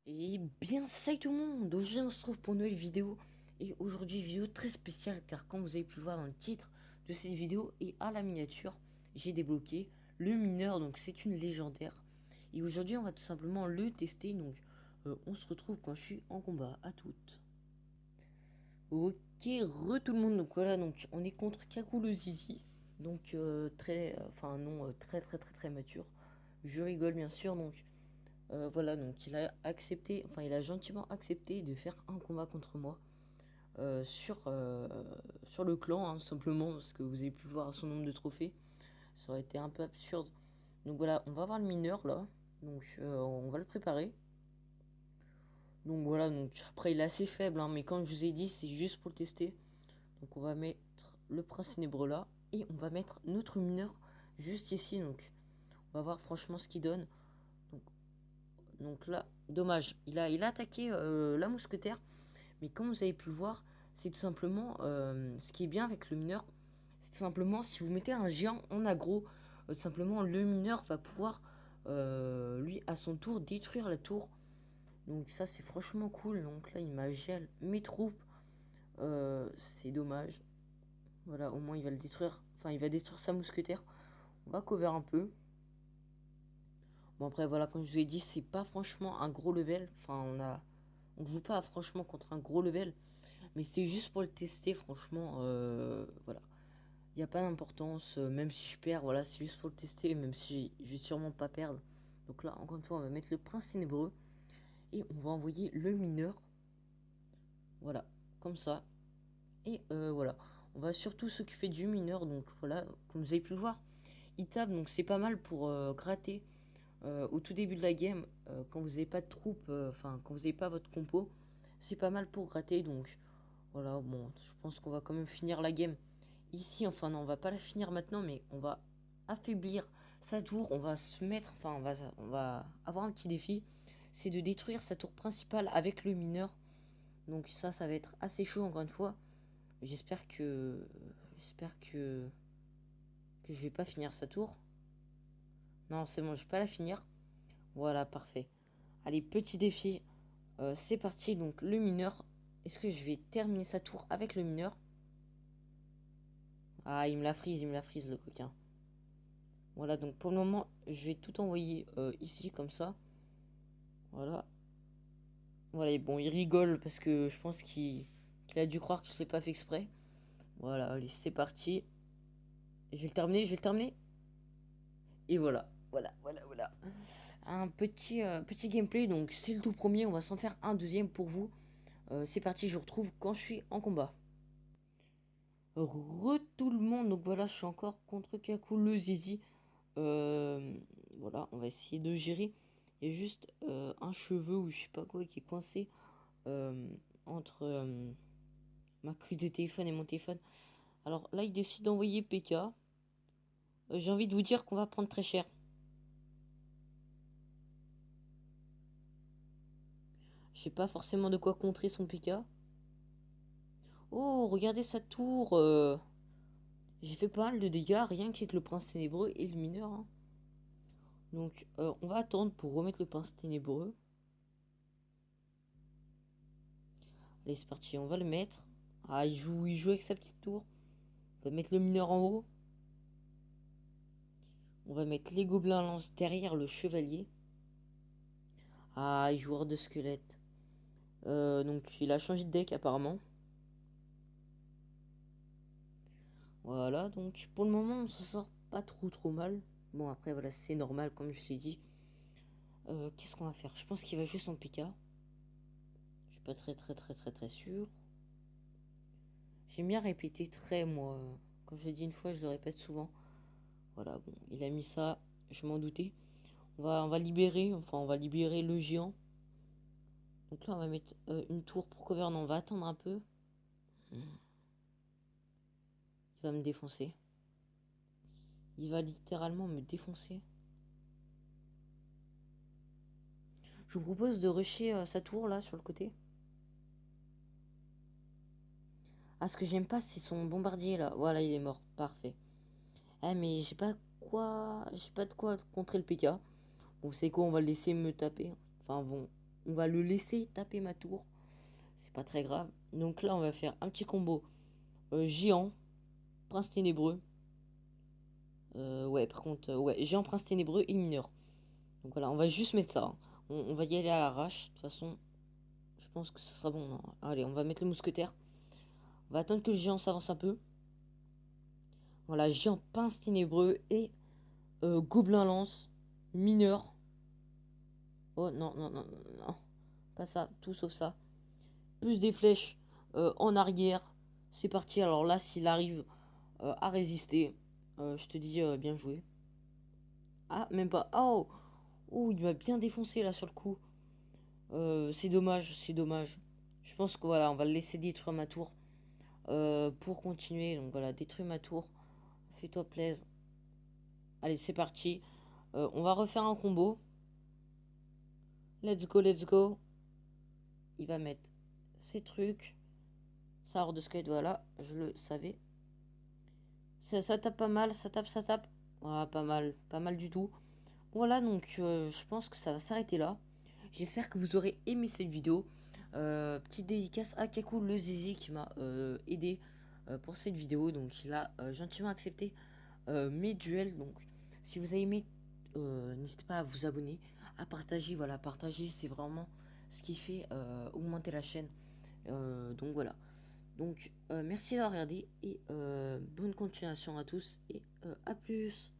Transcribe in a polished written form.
Et bien salut tout le monde, aujourd'hui on se trouve pour une nouvelle vidéo. Et aujourd'hui vidéo très spéciale car comme vous avez pu le voir dans le titre de cette vidéo et à la miniature, j'ai débloqué le mineur, donc c'est une légendaire. Et aujourd'hui on va tout simplement le tester, donc on se retrouve quand je suis en combat, à toutes. Ok, tout le monde, donc voilà, donc on est contre Kaku le Zizi. Donc enfin non, très mature. Je rigole bien sûr, donc voilà, donc il a accepté, enfin il a gentiment accepté de faire un combat contre moi sur le clan, hein, simplement, parce que vous avez pu voir son nombre de trophées. Ça aurait été un peu absurde. Donc voilà, on va voir le mineur là. Donc on va le préparer. Donc voilà, donc après il est assez faible, hein, mais comme je vous ai dit, c'est juste pour le tester. Donc on va mettre le prince ténébreux là. Et on va mettre notre mineur juste ici. Donc on va voir franchement ce qu'il donne. Donc, donc là, dommage, il a attaqué la mousquetaire. Mais comme vous avez pu le voir, c'est tout simplement ce qui est bien avec le mineur. C'est tout simplement si vous mettez un géant en aggro, tout simplement le mineur va pouvoir lui à son tour détruire la tour. Donc ça c'est franchement cool. Donc là il m'a gel mes troupes. C'est dommage. Voilà, au moins il va le détruire. Enfin il va détruire sa mousquetaire. On va cover un peu. Bon après voilà, comme je vous ai dit, c'est pas franchement un gros level. Enfin on joue pas franchement contre un gros level. Mais c'est juste pour le tester, franchement, voilà. Il n'y a pas d'importance, même si je perds, voilà, c'est juste pour le tester, même si je vais sûrement pas perdre. Donc là, encore une fois, on va mettre le prince ténébreux et on va envoyer le mineur. Voilà, comme ça. Et voilà, on va surtout s'occuper du mineur, donc voilà, comme vous avez pu le voir, il tape, donc c'est pas mal pour gratter au tout début de la game, quand vous n'avez pas de troupes, enfin, quand vous n'avez pas votre compo, c'est pas mal pour gratter, donc voilà, bon, je pense qu'on va quand même finir la game ici. Enfin, non, on va pas la finir maintenant, mais on va affaiblir sa tour. On va se mettre, enfin, on va avoir un petit défi. C'est de détruire sa tour principale avec le mineur. Donc ça va être assez chaud encore une fois. J'espère que je vais pas finir sa tour. Non, c'est bon, je vais pas la finir. Voilà, parfait. Allez, petit défi. C'est parti. Donc le mineur. Est-ce que je vais terminer sa tour avec le mineur? Ah, il me la frise le coquin. Voilà, donc pour le moment, je vais tout envoyer ici, comme ça. Voilà. Voilà, et bon, il rigole parce que je pense qu'il a dû croire que je l'ai pas fait exprès. Voilà, allez, c'est parti. Je vais le terminer, je vais le terminer. Et voilà. Un petit gameplay, donc c'est le tout premier, on va s'en faire un deuxième pour vous. C'est parti, je vous retrouve quand je suis en combat. Tout le monde, donc voilà, je suis encore contre Kaku le Zizi. Euh, voilà, on va essayer de gérer. Il y a juste un cheveu ou je sais pas quoi qui est coincé entre ma prise de téléphone et mon téléphone. Alors là, il décide d'envoyer PK. J'ai envie de vous dire qu'on va prendre très cher. Je sais pas forcément de quoi contrer son PK. Oh, regardez sa tour. J'ai fait pas mal de dégâts, rien qu'avec le prince ténébreux et le mineur, hein. Donc, on va attendre pour remettre le prince ténébreux. Allez, c'est parti, on va le mettre. Ah, il joue avec sa petite tour. On va mettre le mineur en haut. On va mettre les gobelins lance derrière le chevalier. Ah, il joue hors de squelette. Donc, il a changé de deck apparemment. Voilà, donc pour le moment, on s'en sort pas trop mal. Bon, après, voilà, c'est normal, comme je l'ai dit. Qu'est-ce qu'on va faire? Je pense qu'il va juste en PK. Je suis pas très sûr. J'aime bien répéter très, moi. Quand je le dis une fois, je le répète souvent. Voilà, bon, il a mis ça, je m'en doutais. On va libérer, enfin, on va libérer le géant. Donc là, on va mettre une tour pour cover. Non, on va attendre un peu. Il va me défoncer. Il va littéralement me défoncer. Je vous propose de rusher sa tour, là, sur le côté. Ah, ce que j'aime pas, c'est son bombardier, là. Voilà, il est mort. Parfait. Ah, mais j'ai pas quoi... J'ai pas de quoi contrer le PK. Bon, vous savez quoi, on va le laisser me taper. Enfin, bon. on va le laisser taper ma tour. C'est pas très grave. Donc là, on va faire un petit combo géant, prince ténébreux. Ouais, par contre, ouais, géant, prince ténébreux et mineur. Donc voilà, on va juste mettre ça, hein. On va y aller à l'arrache. De toute façon, je pense que ce sera bon, non. Allez, on va mettre le mousquetaire. On va attendre que le géant s'avance un peu. Voilà, géant, pince ténébreux et gobelin lance, mineur. Oh non, non, non, non, non. Pas ça, tout sauf ça. Plus des flèches en arrière. C'est parti. Alors là, s'il arrive à résister, je te dis bien joué. Ah, même pas. Oh, oh, il m'a bien défoncé là sur le coup. C'est dommage, c'est dommage. Je pense que voilà, on va le laisser détruire ma tour pour continuer. Donc voilà, détruire ma tour. Fais-toi plaisir. Allez, c'est parti. On va refaire un combo. Let's go, let's go. Il va mettre ces trucs. Ça hors de skate, voilà, je le savais. Ça tape pas mal, ça tape, ça tape. Ah, pas mal du tout. Voilà, donc je pense que ça va s'arrêter là. J'espère que vous aurez aimé cette vidéo. Petite dédicace à Kaku le Zizi qui m'a aidé pour cette vidéo. Donc il a gentiment accepté mes duels. Donc si vous avez aimé, n'hésitez pas à vous abonner, à partager. Voilà, partager c'est vraiment ce qui fait augmenter la chaîne. Donc voilà. Donc merci d'avoir regardé et bonne continuation à tous et à plus.